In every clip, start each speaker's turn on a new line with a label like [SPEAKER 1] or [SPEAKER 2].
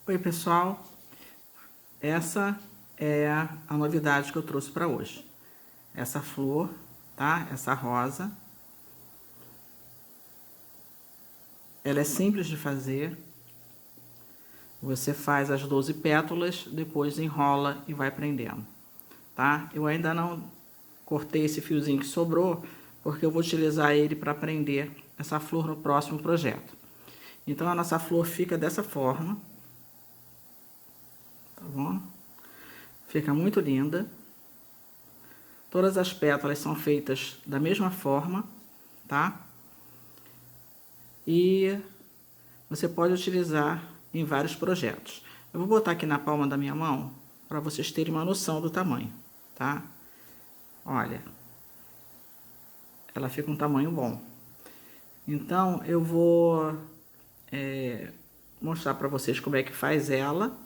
[SPEAKER 1] Oi, pessoal, essa é a novidade que eu trouxe para hoje. Essa flor, tá? Essa rosa. Ela é simples de fazer. Você faz as 12 pétalas, depois enrola e vai prendendo, tá? Eu ainda não cortei esse fiozinho que sobrou, porque eu vou utilizar ele para prender essa flor no próximo projeto. Então, a nossa flor fica dessa forma, tá bom? Fica muito linda. Todas as pétalas são feitas da mesma forma, tá? E você pode utilizar em vários projetos. Eu vou botar aqui na palma da minha mão para vocês terem uma noção do tamanho, tá? Olha, ela fica um tamanho bom. Então, eu vou mostrar para vocês como é que faz ela.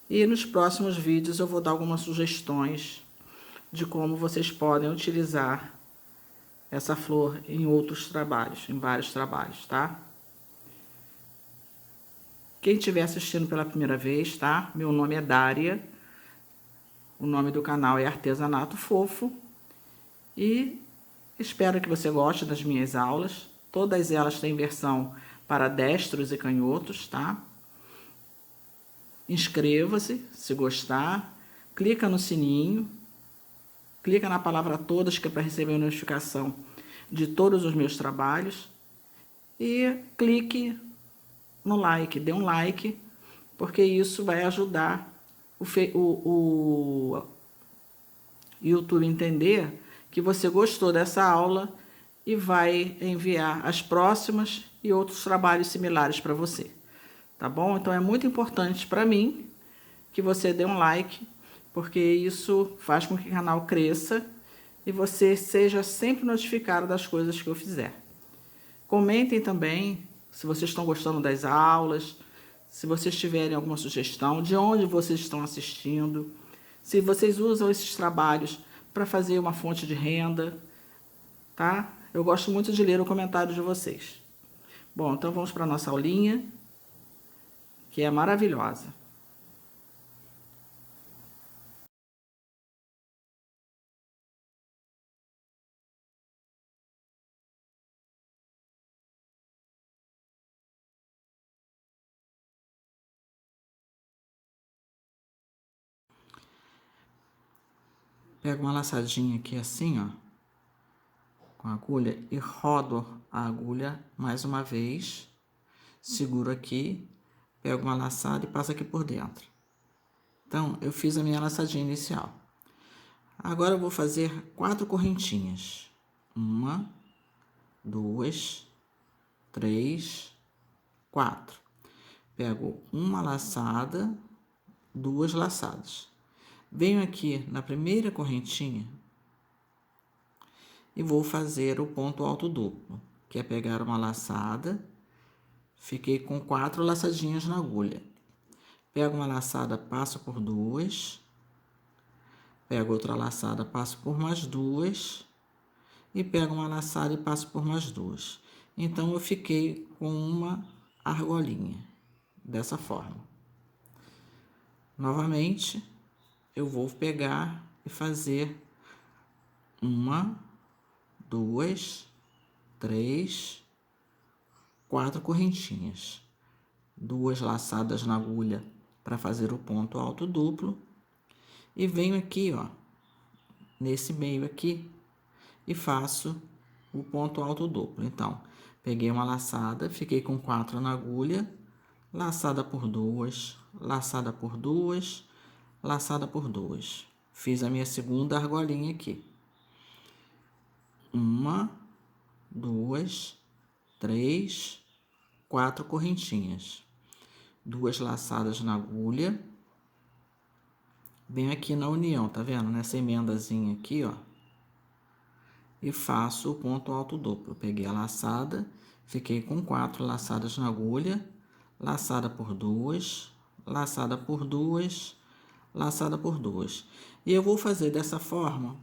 [SPEAKER 1] E nos próximos vídeos eu vou dar algumas sugestões de como vocês podem utilizar essa flor em outros trabalhos, em vários trabalhos, tá? Quem estiver assistindo pela primeira vez, tá? Meu nome é Dária. O nome do canal é Artesanato Fofo. E espero que você goste das minhas aulas. Todas elas têm versão para destros e canhotos, tá? Inscreva-se se gostar. Clica no sininho. Clica na palavra todas, que é para receber a notificação de todos os meus trabalhos. E clique no like, dê um like, porque isso vai ajudar o YouTube entender que você gostou dessa aula e vai enviar as próximas e outros trabalhos similares para você, tá bom? Então é muito importante para mim que você dê um like, porque isso faz com que o canal cresça e você seja sempre notificado das coisas que eu fizer. Comentem também se vocês estão gostando das aulas, se vocês tiverem alguma sugestão, de onde vocês estão assistindo, se vocês usam esses trabalhos para fazer uma fonte de renda, tá? Eu gosto muito de ler o comentário de vocês. Bom, então vamos para a nossa aulinha, que é maravilhosa. Pego uma laçadinha aqui assim, ó, com a agulha e rodo a agulha mais uma vez. Seguro aqui, pego uma laçada e passo aqui por dentro. Então, eu fiz a minha laçadinha inicial. Agora eu vou fazer 4 correntinhas. 1, 2, 3, 4. Pego uma laçada, 2 laçadas. Venho aqui na primeira correntinha e vou fazer o ponto alto duplo, que é pegar uma laçada, fiquei com 4 laçadinhas na agulha. Pego uma laçada, passo por 2, pego outra laçada, passo por mais 2, e pego uma laçada e passo por mais 2. Então, eu fiquei com uma argolinha, dessa forma. Novamente, eu vou pegar e fazer 1, 2, 3, 4 correntinhas. 2 laçadas na agulha para fazer o ponto alto duplo. E venho aqui, ó, nesse meio aqui, e faço o ponto alto duplo. Então, peguei uma laçada, fiquei com 4 na agulha, laçada por 2, laçada por 2, laçada por 2. Fiz a minha segunda argolinha aqui. 1, 2, 3, 4 correntinhas. 2 laçadas na agulha. Venho aqui na união, tá vendo? Nessa emendazinha aqui, ó. E faço o ponto alto duplo. Peguei a laçada, fiquei com 4 laçadas na agulha, laçada por 2, laçada por 2, laçada por 2. E eu vou fazer dessa forma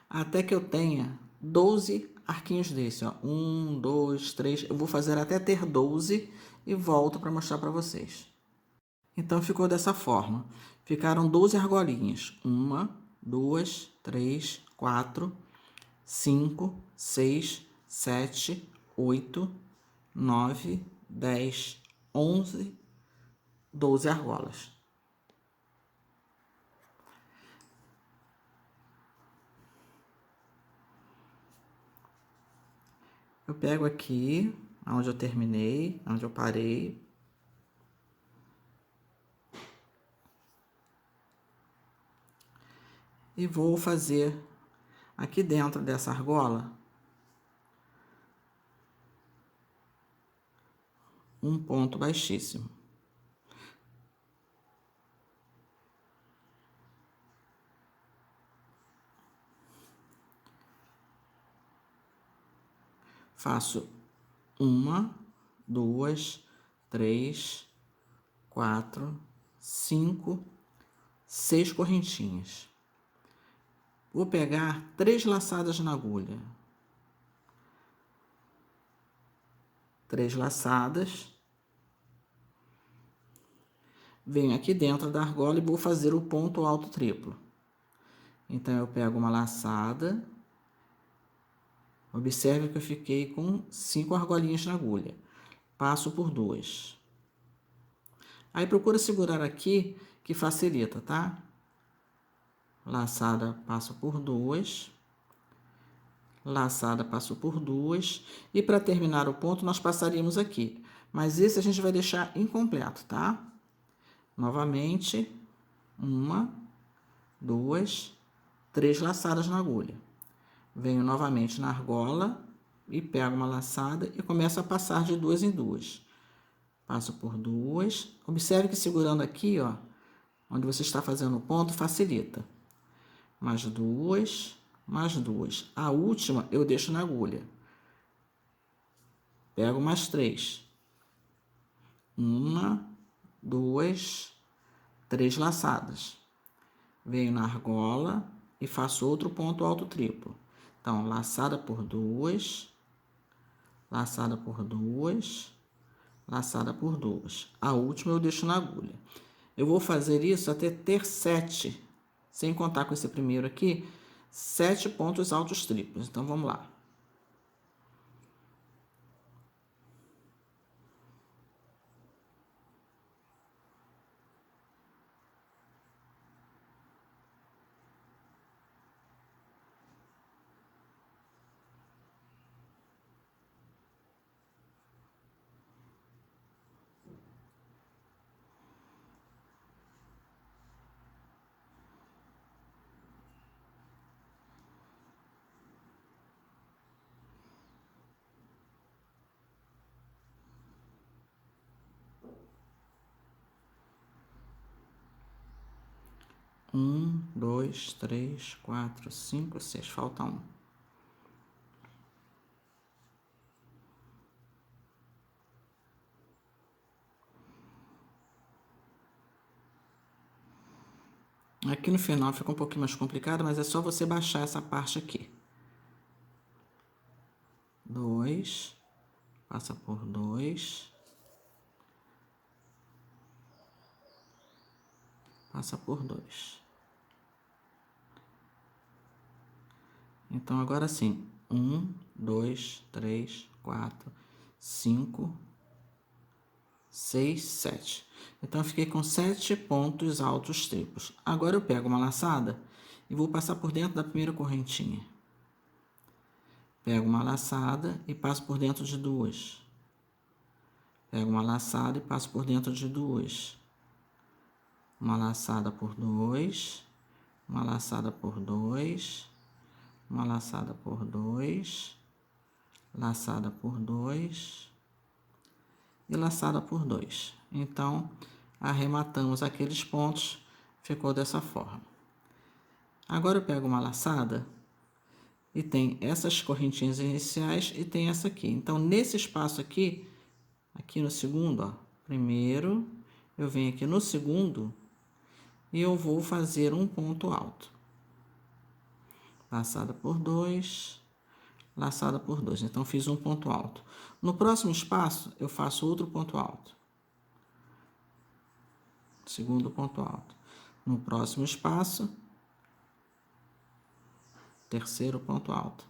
[SPEAKER 1] até que eu tenha 12 arquinhos desse, ó. 1, 2, 3, eu vou fazer até ter 12 e volto para mostrar para vocês. Então, ficou dessa forma. Ficaram 12 argolinhas. 1, 2, 3, 4, 5, 6, 7, 8, 9, 10, 11, 12 argolas. Eu pego aqui, onde eu terminei, onde eu parei. E vou fazer aqui dentro dessa argola um ponto baixíssimo. Faço 1, 2, 3, 4, 5, 6 correntinhas. Vou pegar 3 laçadas na agulha. 3 laçadas. Venho aqui dentro da argola e vou fazer o ponto alto triplo. Então, eu pego uma laçada. Observe que eu fiquei com 5 argolinhas na agulha. Passo por 2. Aí, procura segurar aqui, que facilita, tá? Laçada, passo por 2. Laçada, passo por 2. E para terminar o ponto, nós passaríamos aqui. Mas esse a gente vai deixar incompleto, tá? Novamente, 1, 2, 3 laçadas na agulha. Venho novamente na argola e pego uma laçada e começo a passar de 2 em 2. Passo por 2. Observe que segurando aqui, ó, onde você está fazendo o ponto, facilita. Mais 2, mais 2. A última eu deixo na agulha. Pego mais 3. 1, 2, 3 laçadas. Venho na argola e faço outro ponto alto triplo. Então, laçada por 2, laçada por 2, laçada por 2. A última eu deixo na agulha. Eu vou fazer isso até ter 7, sem contar com esse primeiro aqui, 7 pontos altos triplos. Então, vamos lá. Um, 2, 3, 4, 5, 6. Falta um. Aqui no final fica um pouquinho mais complicado, mas é só você baixar essa parte aqui. 2, passa por 2, passa por 2. Então, agora sim, 1, 2, 3, 4, 5, 6, 7. Então, eu fiquei com 7 pontos altos triplos. Agora, eu pego uma laçada e vou passar por dentro da primeira correntinha. Pego uma laçada e passo por dentro de 2. Pego uma laçada e passo por dentro de 2. Uma laçada por 2. Uma laçada por 2. Uma laçada por 2. Laçada por 2. E laçada por 2. Então, arrematamos aqueles pontos, ficou dessa forma. Agora eu pego uma laçada e tem essas correntinhas iniciais e tem essa aqui. Então, nesse espaço aqui, aqui no segundo, ó, primeiro, eu venho aqui no segundo e eu vou fazer um ponto alto. Laçada por 2, laçada por 2. Então, fiz um ponto alto. No próximo espaço, eu faço outro ponto alto. segundo ponto alto. No próximo espaço, terceiro ponto alto.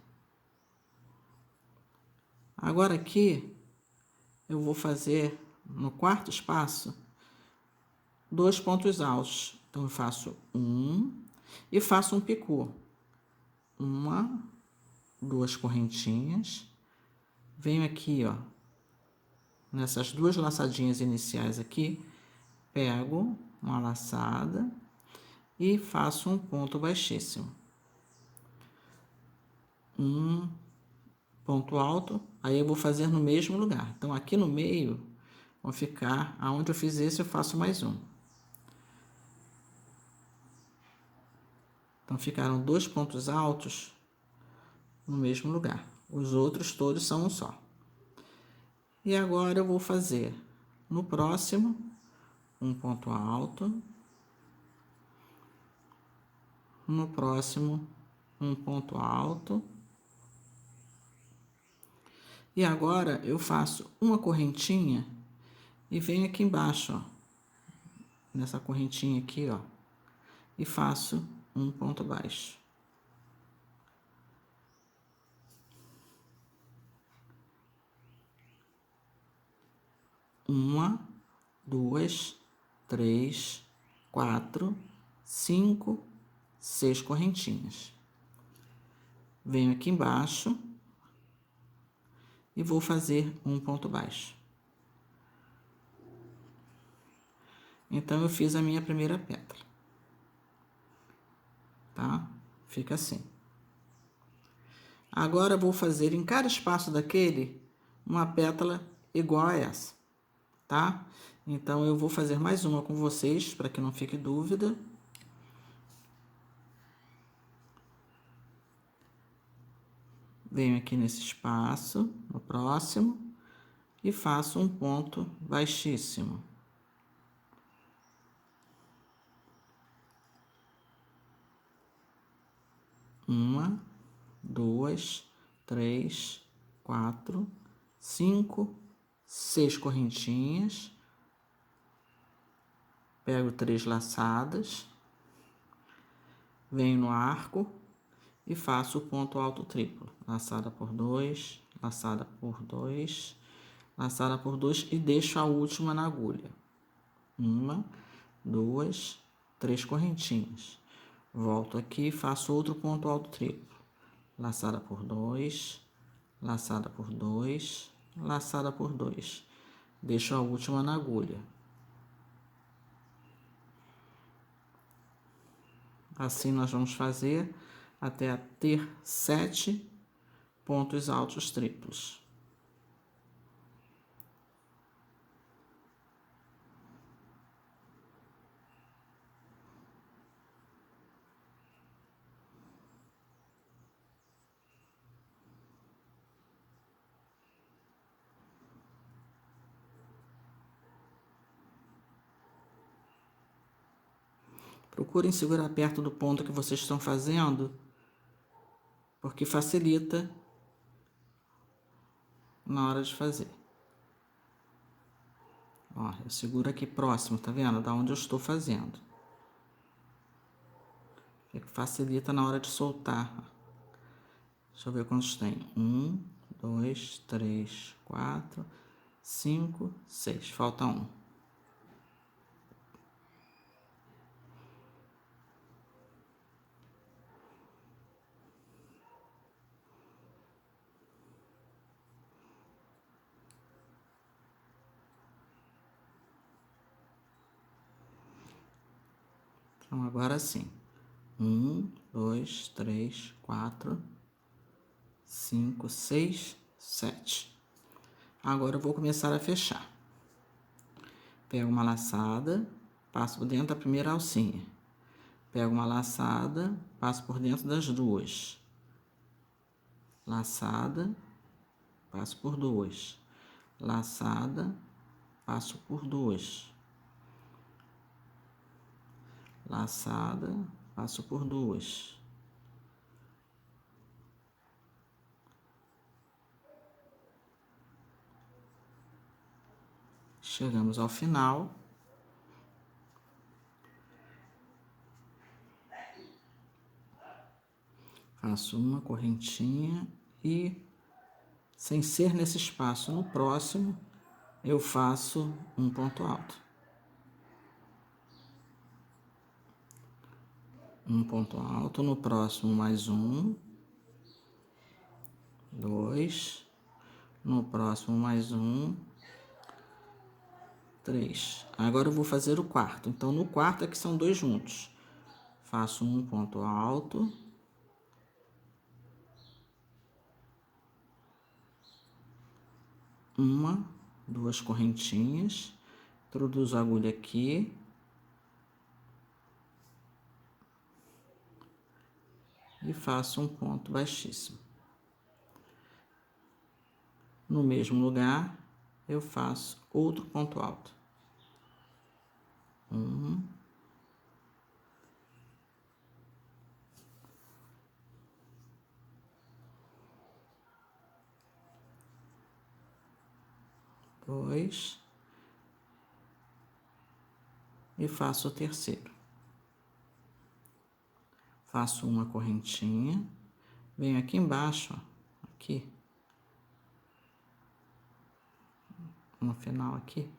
[SPEAKER 1] Agora aqui, eu vou fazer no quarto espaço 2 pontos altos. Então, eu faço um e faço um picô. Uma, 2 correntinhas. Venho aqui, ó, nessas 2 laçadinhas iniciais aqui, pego uma laçada e faço um ponto baixíssimo. Um ponto alto, aí eu vou fazer no mesmo lugar. Então, aqui no meio, vão ficar, aonde eu fiz esse, eu faço mais um. Então, ficaram 2 pontos altos no mesmo lugar. Os outros todos são um só. E agora eu vou fazer no próximo um ponto alto, no próximo um ponto alto. E agora eu faço uma correntinha e venho aqui embaixo, ó, nessa correntinha aqui, ó, e faço um ponto baixo. Uma, 2, 3, 4, 5, 6 correntinhas. Venho aqui embaixo e vou fazer um ponto baixo. Então, eu fiz a minha primeira pétala, tá? Fica assim. Agora, eu vou fazer em cada espaço daquele uma pétala igual a essa, tá? Então, eu vou fazer mais uma com vocês, para que não fique dúvida. Venho aqui nesse espaço, no próximo, e faço um ponto baixíssimo. Uma, 2, 3, 4, 5, 6 correntinhas. Pego 3 laçadas, venho no arco e faço o ponto alto triplo. Laçada por 2, laçada por 2, laçada por 2 e deixo a última na agulha. Uma, 2, 3 correntinhas. Volto aqui e faço outro ponto alto triplo. Laçada por 2, laçada por 2, laçada por 2. Deixo a última na agulha. Assim nós vamos fazer até ter 7 pontos altos triplos. Procurem segurar perto do ponto que vocês estão fazendo, porque facilita na hora de fazer. Ó, eu seguro aqui próximo, tá vendo? Da onde eu estou fazendo. Facilita na hora de soltar. Deixa eu ver quantos tem. 1, 2, 3, 4, 5, 6. Falta um. Então, agora sim. 1, 2, 3, 4, 5, 6, 7. Agora eu vou começar a fechar. Pego uma laçada, passo por dentro da primeira alcinha. Pego uma laçada, passo por dentro das duas. Laçada, passo por duas. Laçada, passo por duas. Laçada, passo por duas. Chegamos ao final. faço uma correntinha e, sem ser nesse espaço, no próximo, eu faço um ponto alto. Um ponto alto, no próximo mais um, 2, no próximo mais um, 3. Agora eu vou fazer o quarto. Então, no quarto aqui são dois juntos. Faço um ponto alto. Uma, duas correntinhas. Introduzo a agulha aqui. E faço um ponto baixíssimo. No mesmo lugar, eu faço outro ponto alto. Um. Dois. E faço o terceiro. Faço uma correntinha. Venho aqui embaixo, ó, aqui. No final aqui.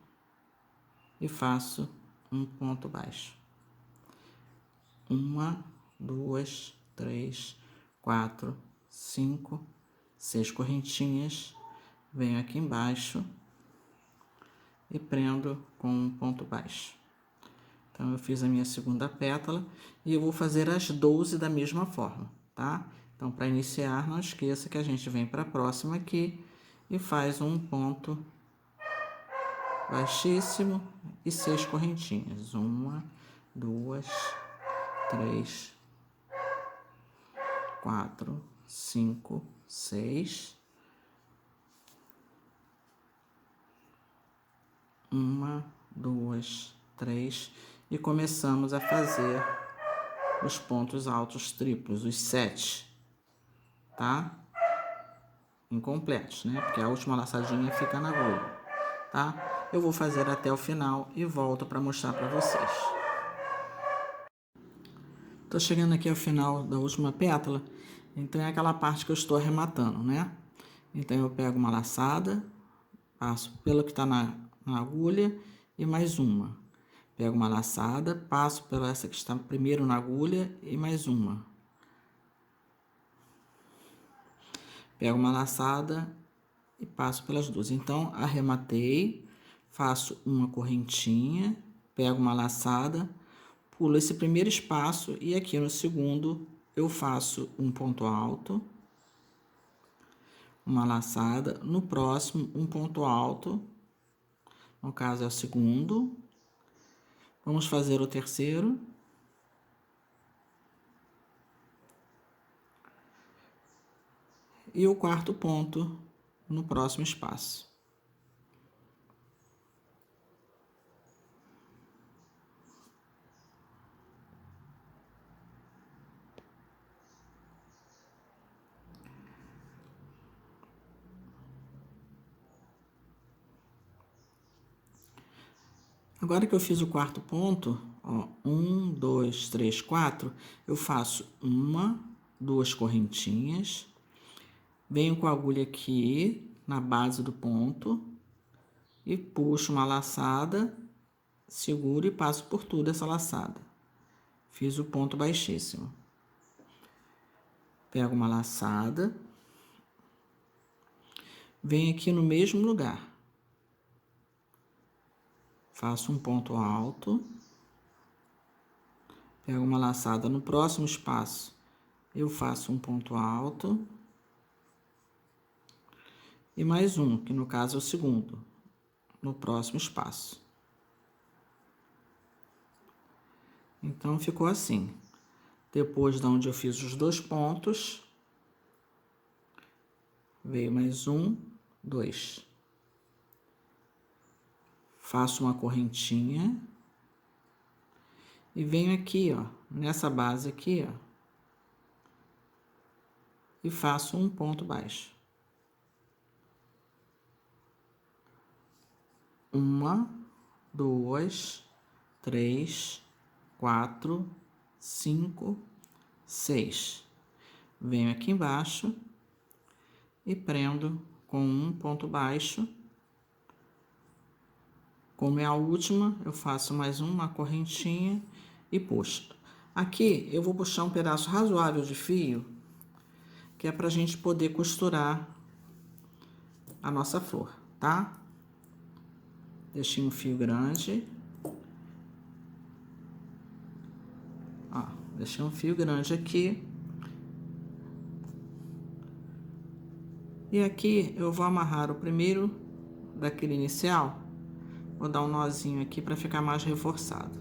[SPEAKER 1] E faço um ponto baixo. Uma, duas, três, quatro, cinco, 6 correntinhas. Venho aqui embaixo e prendo com um ponto baixo. Então, eu fiz a minha segunda pétala e eu vou fazer as 12 da mesma forma, tá? Então, para iniciar, não esqueça que a gente vem para a próxima aqui e faz um ponto baixíssimo e 6 correntinhas. Uma, duas, três, quatro, cinco, 6. Uma, duas, três. E começamos a fazer os pontos altos triplos, os 7, tá? Incompletos, né? Porque a última laçadinha fica na agulha, tá? Eu vou fazer até o final e volto para mostrar para vocês. Tô chegando aqui ao final da última pétala, então é aquela parte que eu estou arrematando, né? Então eu pego uma laçada, passo pelo que está na agulha e mais uma. Pego uma laçada, passo pela essa que está primeiro na agulha e mais uma. Pego uma laçada e passo pelas duas. Então, arrematei, faço uma correntinha, pego uma laçada, pulo esse primeiro espaço e aqui no segundo eu faço um ponto alto, uma laçada, no próximo um ponto alto, no caso é o segundo. Vamos fazer o terceiro. E o quarto ponto no próximo espaço. Agora que eu fiz o quarto ponto, ó, 1, 2, 3, 4, eu faço uma, duas correntinhas, venho com a agulha aqui na base do ponto e puxo uma laçada, seguro e passo por tudo essa laçada. Fiz o ponto baixíssimo. Pego uma laçada, venho aqui no mesmo lugar. Faço um ponto alto, pego uma laçada no próximo espaço, eu faço um ponto alto e mais um, que no caso é o segundo, no próximo espaço. Então, ficou assim. Depois de onde eu fiz os dois pontos, veio mais um, 2. Faço uma correntinha e venho aqui, ó, nessa base aqui, ó, e faço um ponto baixo. Uma, duas, três, 4, 5, 6. Venho aqui embaixo e prendo com um ponto baixo. Como é a última, eu faço mais uma correntinha e puxo. Aqui eu vou puxar um pedaço razoável de fio, que é pra gente poder costurar a nossa flor, tá? Deixei um fio grande. Ó, deixei um fio grande aqui. E aqui eu vou amarrar o primeiro daquele inicial. Vou dar um nozinho aqui para ficar mais reforçado.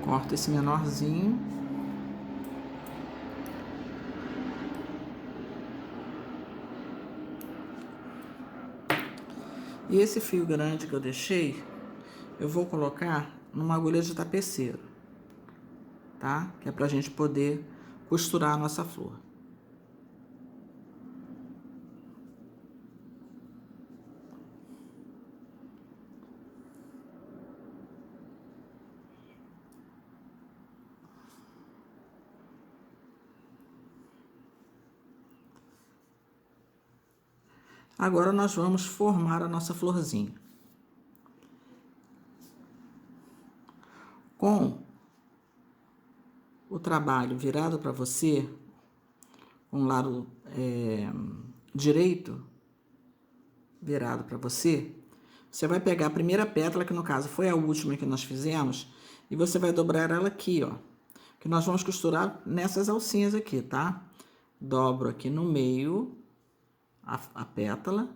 [SPEAKER 1] Corto esse menorzinho. E esse fio grande que eu deixei, eu vou colocar numa agulha de tapeceiro, tá? Que é pra gente poder costurar a nossa flor. Agora nós vamos formar a nossa florzinha. Com o trabalho virado para você, um lado direito virado para você, você vai pegar a primeira pétala, que no caso foi a última que nós fizemos, e você vai dobrar ela aqui, ó. Que nós vamos costurar nessas alcinhas aqui, tá? Dobro aqui no meio a pétala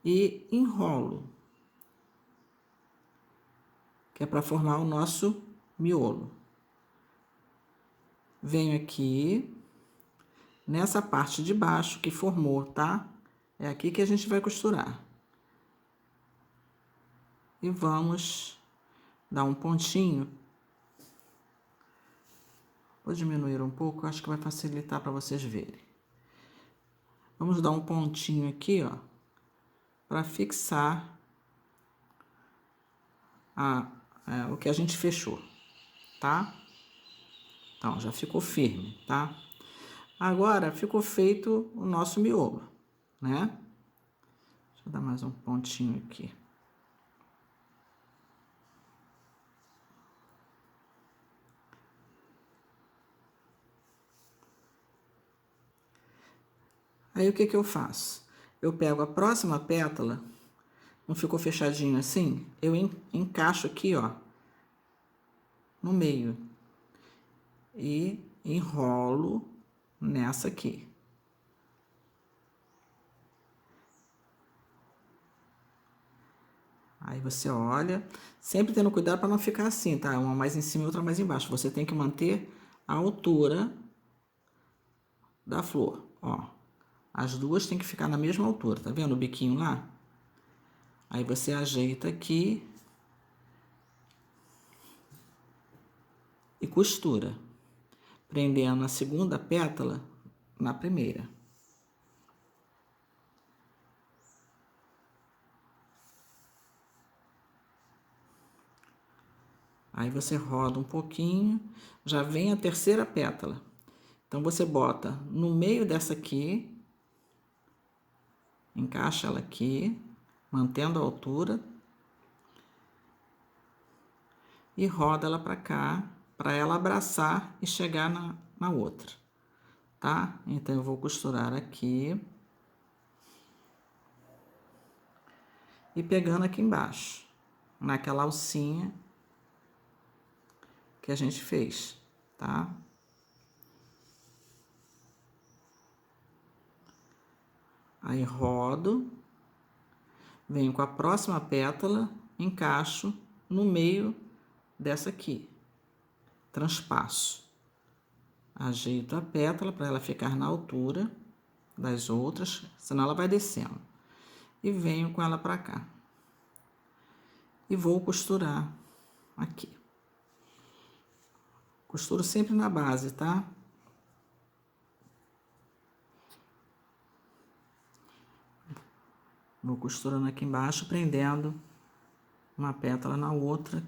[SPEAKER 1] e enrolo, que é para formar o nosso miolo. Venho aqui nessa parte de baixo que formou, tá? É aqui que a gente vai costurar. E vamos dar um pontinho. Vou diminuir um pouco, acho que vai facilitar para vocês verem. Vamos dar um pontinho aqui, ó, para fixar o que a gente fechou, tá? Então, já ficou firme, tá? Agora, ficou feito o nosso miolo, né? Deixa eu dar mais um pontinho aqui. Aí, o que que eu faço? Eu pego a próxima pétala, não ficou fechadinho assim? Eu encaixo aqui, ó, no meio. E enrolo nessa aqui. Aí você olha, sempre tendo cuidado para não ficar assim, tá? Uma mais em cima e outra mais embaixo. Você tem que manter a altura da flor, ó. As duas tem que ficar na mesma altura, tá vendo o biquinho lá? Aí você ajeita aqui e costura, prendendo a segunda pétala na primeira. Aí você roda um pouquinho, já vem a terceira pétala. Então você bota no meio dessa aqui, encaixa ela aqui, mantendo a altura, e roda ela para cá, para ela abraçar e chegar na outra, tá? Então eu vou costurar aqui e pegando aqui embaixo, naquela alcinha que a gente fez, tá? Aí rodo, venho com a próxima pétala, encaixo no meio dessa aqui, transpasso. Ajeito a pétala para ela ficar na altura das outras, senão ela vai descendo. E venho com ela para cá. E vou costurar aqui. Costuro sempre na base, tá? Vou costurando aqui embaixo, prendendo uma pétala na outra.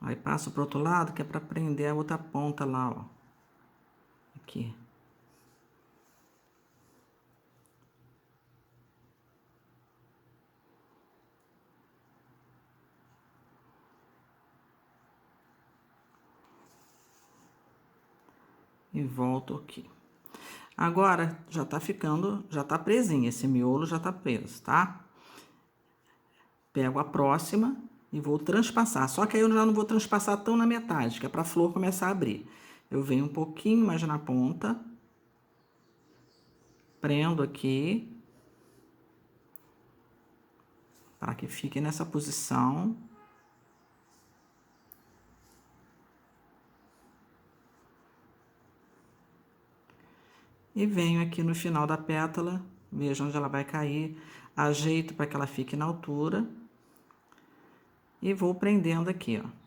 [SPEAKER 1] Aí passo pro outro lado, que é para prender a outra ponta lá, ó. Aqui. E volto aqui. Agora, já tá ficando, já tá presinho, esse miolo já tá preso, tá? Pego a próxima e vou transpassar. Só que aí eu já não vou transpassar tão na metade, que é pra flor começar a abrir. Eu venho um pouquinho mais na ponta. Prendo aqui. Para que fique nessa posição. E venho aqui no final da pétala, vejo onde ela vai cair, ajeito para que ela fique na altura. E vou prendendo aqui, ó.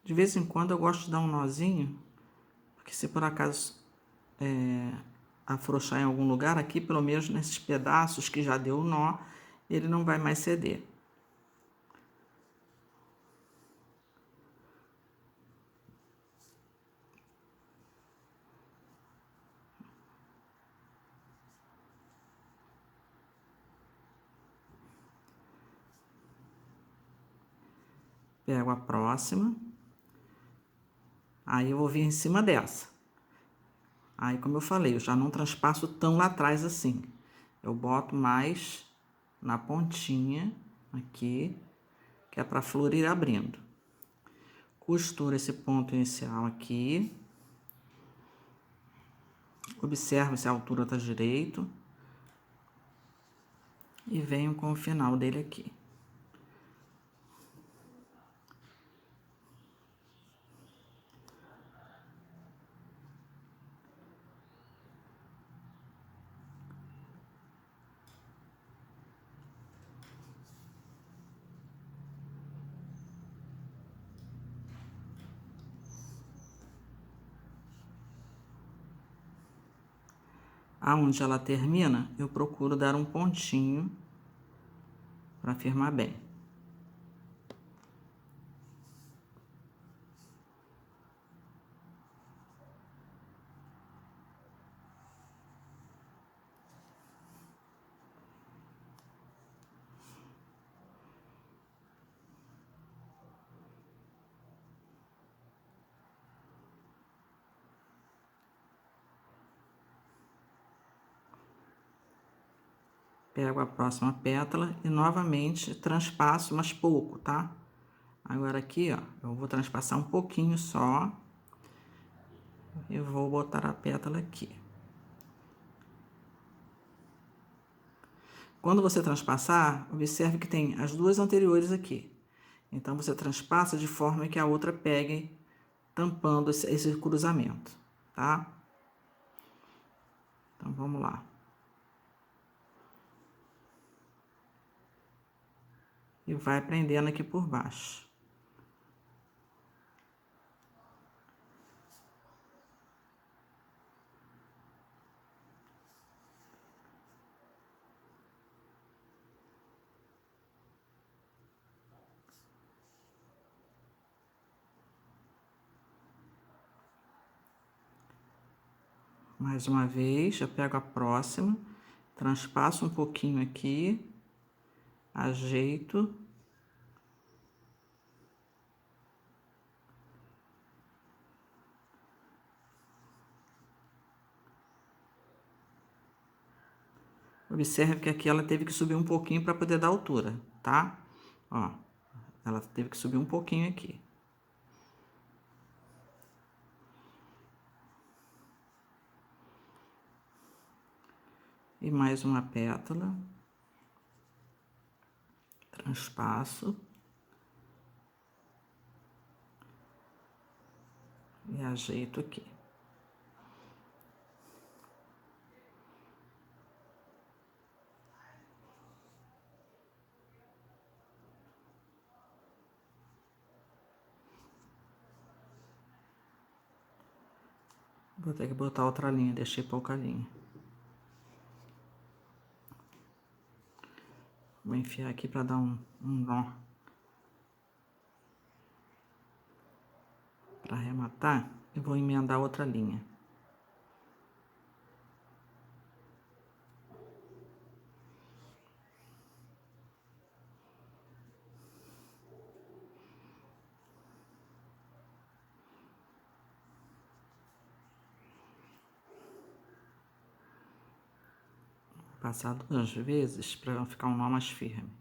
[SPEAKER 1] De vez em quando eu gosto de dar um nozinho, porque se por acaso afrouxar em algum lugar, aqui pelo menos nesses pedaços que já deu o nó, ele não vai mais ceder. Pego a próxima. Aí eu vou vir em cima dessa. Aí, como eu falei, eu já não transpasso tão lá atrás assim. Eu boto mais na pontinha aqui, que é para a flor ir abrindo. Costuro esse ponto inicial aqui. Observo se a altura tá direito. E venho com o final dele aqui. Aonde ela termina, eu procuro dar um pontinho para firmar bem. Pego a próxima pétala e novamente transpasso, mas pouco, tá? Agora aqui, ó, eu vou transpassar um pouquinho só. E vou botar a pétala aqui. Quando você transpassar, observe que tem as duas anteriores aqui. Então, você transpassa de forma que a outra pegue, tampando esse cruzamento, tá? Então, vamos lá. E vai prendendo aqui por baixo. Mais uma vez, eu pego a próxima, transpasso um pouquinho aqui, ajeito. Observe que aqui ela teve que subir um pouquinho para poder dar altura, tá? Ó, ela teve que subir um pouquinho aqui. E mais uma pétala. transpasso e ajeito aqui. Vou ter que botar outra linha, deixei pouca linha. Vou enfiar aqui para dar um nó. Para arrematar, eu vou emendar outra linha. Passar 2 vezes para ficar um nó mais firme.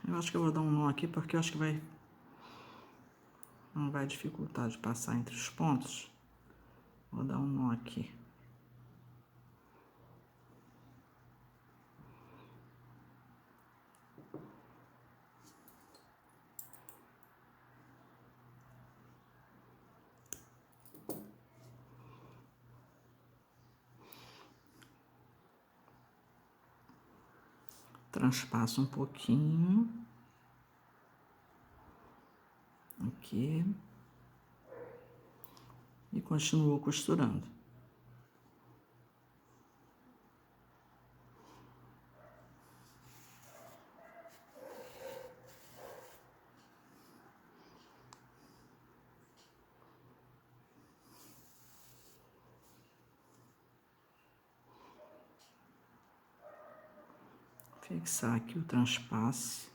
[SPEAKER 1] Eu acho que eu vou dar um nó aqui porque eu acho que não vai dificultar de passar entre os pontos. Vou dar um nó aqui. Transpasso um pouquinho. Aqui. E continuo costurando. Fixar aqui o transpasse.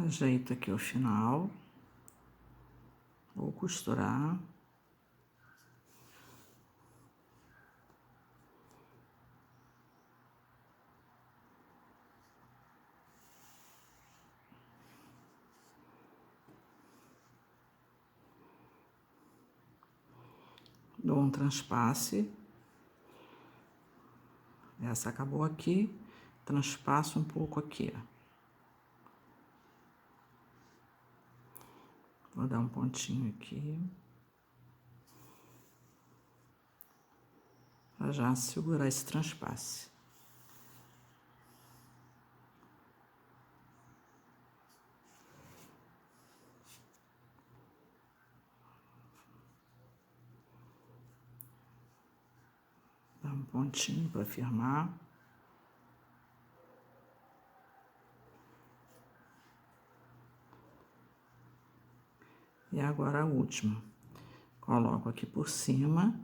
[SPEAKER 1] Ajeito aqui o final. Vou costurar. Dou um transpasse. Essa acabou aqui. Transpasso um pouco aqui, ó. Vou dar um pontinho aqui. Pra já segurar esse transpasse. Dá um pontinho para firmar. E agora a última. Coloco aqui por cima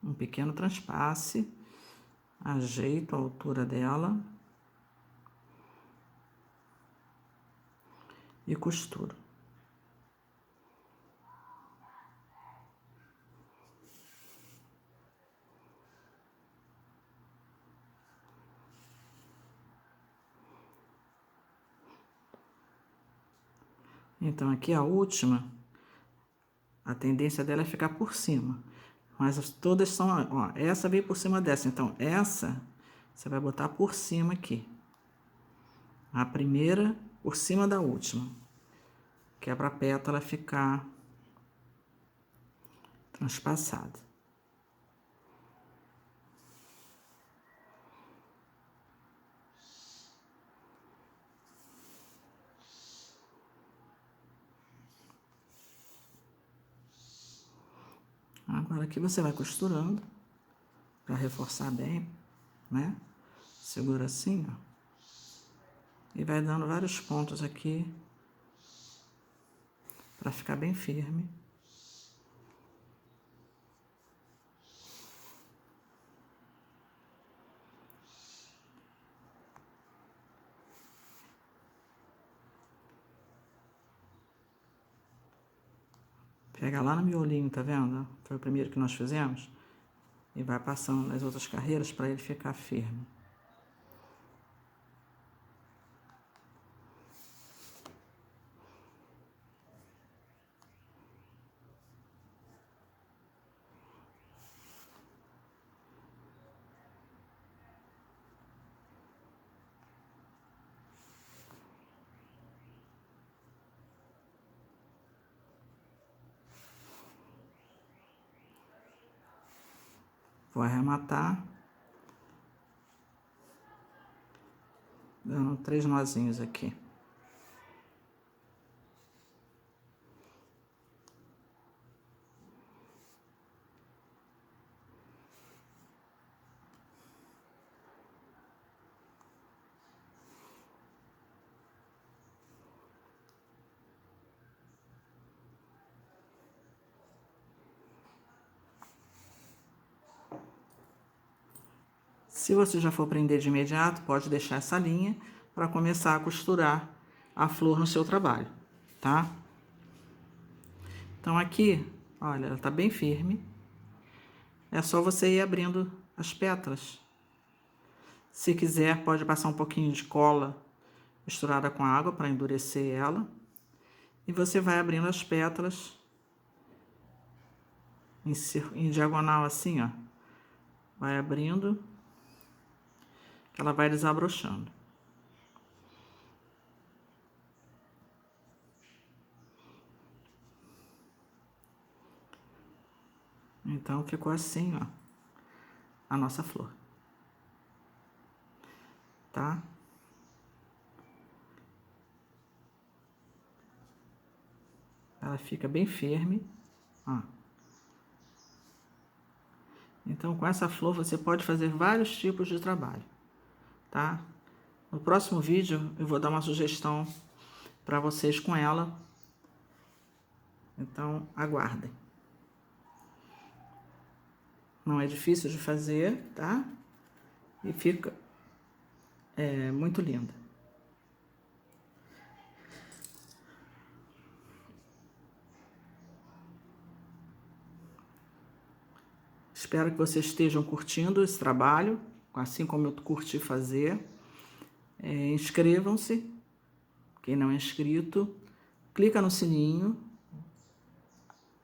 [SPEAKER 1] um pequeno transpasse, ajeito a altura dela e costuro. Então, aqui a última, a tendência dela é ficar por cima. Mas todas são, ó, essa veio por cima dessa. Então, essa você vai botar por cima aqui. A primeira por cima da última. Que é pra pétala ficar transpassada. Agora aqui você vai costurando para reforçar bem, né? Segura assim, ó. E vai dando vários pontos aqui para ficar bem firme. Pega lá no miolinho, tá vendo? Foi o primeiro que nós fizemos. E vai passando nas outras carreiras para ele ficar firme. Vou arrematar, dando 3 nozinhos aqui. Se você já for prender de imediato, pode deixar essa linha para começar a costurar a flor no seu trabalho, tá? Então aqui, olha, ela tá bem firme. É só você ir abrindo as pétalas. Se quiser, pode passar um pouquinho de cola misturada com água para endurecer ela. E você vai abrindo as pétalas em diagonal assim, ó. Vai abrindo, que ela vai desabrochando. Então, ficou assim, ó, a nossa flor. Tá? Ela fica bem firme, ó. Então, com essa flor, você pode fazer vários tipos de trabalho, tá? No próximo vídeo, eu vou dar uma sugestão para vocês com ela. Então, aguardem. Não é difícil de fazer, tá? E fica muito linda. Espero que vocês estejam curtindo esse trabalho, assim como eu curti fazer. Inscrevam-se, quem não é inscrito. Clica no sininho.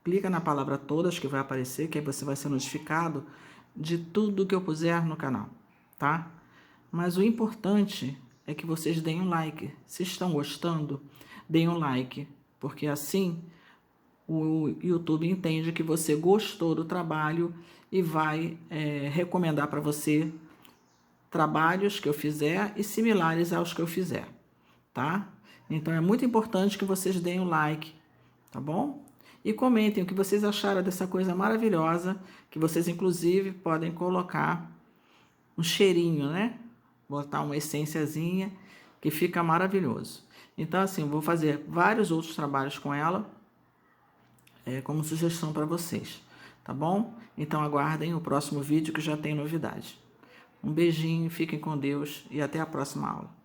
[SPEAKER 1] Clica na palavra todas que vai aparecer, que aí você vai ser notificado de tudo que eu puser no canal, tá? Mas o importante é que vocês deem um like. Se estão gostando, deem um like, porque assim o YouTube entende que você gostou do trabalho e vai recomendar para você trabalhos que eu fizer e similares aos que eu fizer, tá? Então é muito importante que vocês deem um like, tá bom? E comentem o que vocês acharam dessa coisa maravilhosa, que vocês inclusive podem colocar um cheirinho, né? Botar uma essênciazinha, que fica maravilhoso. Então assim, vou fazer vários outros trabalhos com ela, como sugestão para vocês, tá bom? Então aguardem o próximo vídeo que já tem novidade. Um beijinho, fiquem com Deus e até a próxima aula.